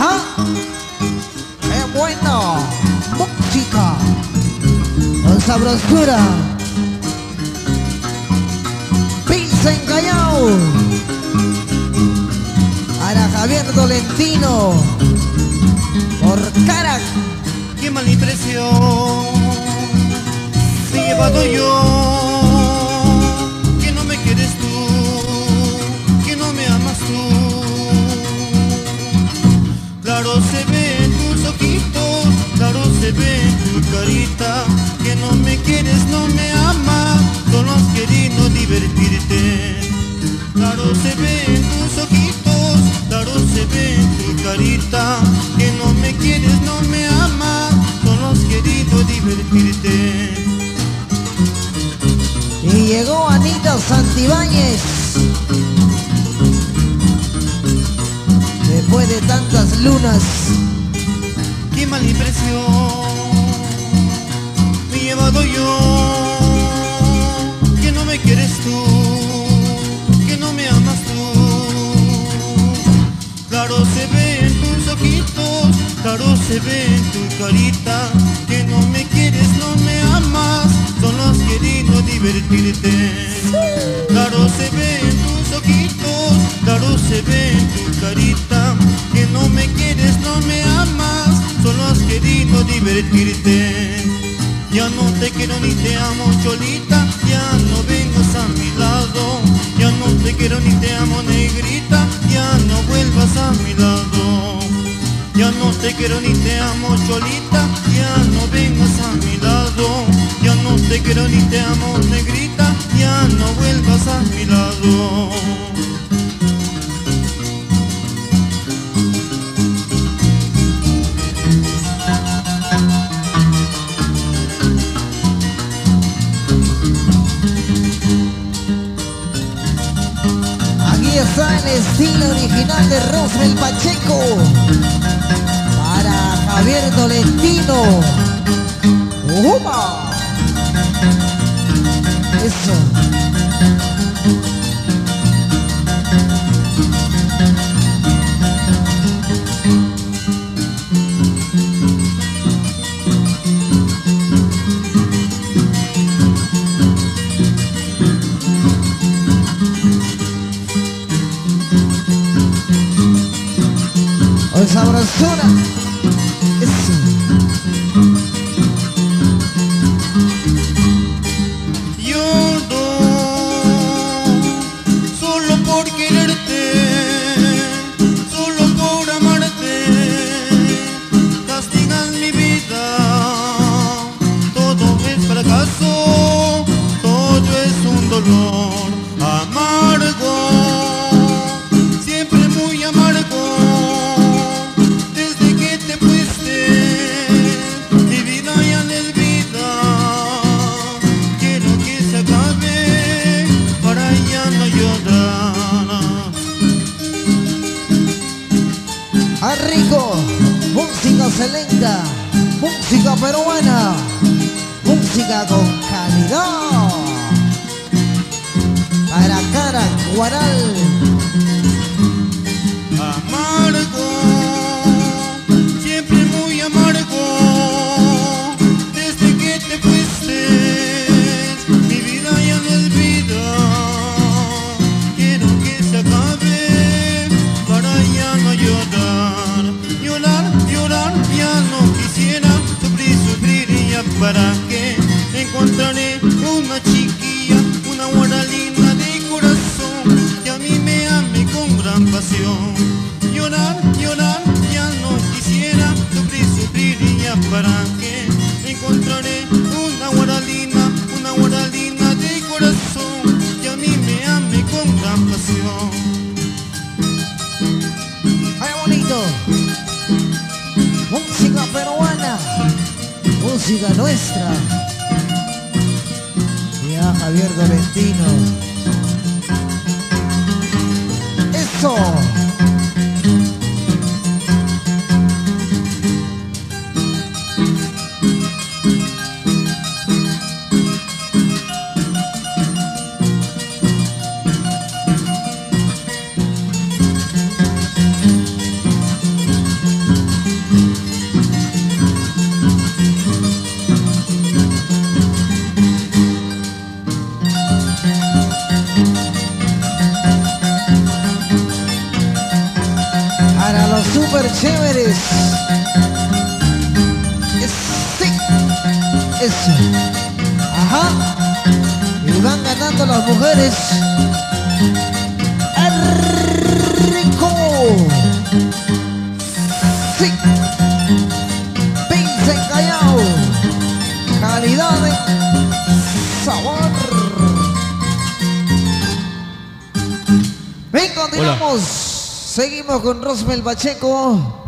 Ajá. ¡Qué bueno! Música. Con sabrosura. Pizza en Callao. Para Javier Tolentino. Por Carac. Qué mala impresión me he llevado yo, que no me quieres tú, que no me amas tú. Claro se ve en tus ojitos, claro se ve en tu carita, que no me quieres, no me amas, solo has querido divertirte. Claro se ve en tus ojitos, claro se ve en tu carita, que no me quieres, no me amas, solo has querido divertirte. Y llegó Anita Santibáñez. Después de tantas lunas. Qué mala impresión me he llevado yo, que no me quieres tú, que no me amas tú. Claro se ve en tus ojitos, claro se ve en tu carita, que no me quieres, no me amas, solo has querido divertirte. Claro se ve en tus ojitos, claro se ve en tu carita, que no me quieres, no me amas, solo has querido divertirte. Ya no te quiero ni te amo, Cholita, ya no vengas a mi lado. Ya no te quiero ni te amo, negrita, ya no vuelvas a mi lado. Ya no te quiero ni te amo, Cholita, ya no vengas a mi lado. Ya no te quiero ni te amo, negrita, ya no vuelvas a mi lado. Aquí está el estilo original de Rosmel Pacheco. Para Javier Tolentino. ¡Upa! Eso. ¡Oh, sabrosura! Eso. Solo por quererte, solo por amarte, castigan mi vida. Todo es fracaso, todo es un dolor amargo, siempre muy amargo. Desde que te fuiste, mi vida ya no es vida. Quiero que se acabe para ya no llorar. ¡Ah, rico! Música selecta, música peruana, música con calidad. Para Cara Guaral. Amargo, siempre muy amargo. Desde que te fuiste, mi vida ya no es vida. Quiero que se acabe para ya no llorar. Llorar, llorar, ya no quisiera. Sufrir, sufrir y ya para qué. Encontraré una chiquilla, una guaralina de corazón, que a mí me ame con gran pasión. Llorar, llorar, ya no quisiera. Sufrir, sufrir y ya para qué. Encontraré una guaralina de corazón, que a mí me ame con gran pasión. ¡Ay, bonito! Música peruana, música nuestra. Ya Javier Tolentino. ¡Eso! Los super chéveres. Sí. Eso. Ajá. Y van ganando las mujeres. ¡Rico! Sí. Pince Callao. Calidad de sabor. Ven, continuamos. Hola. Seguimos con Rosmel Pacheco.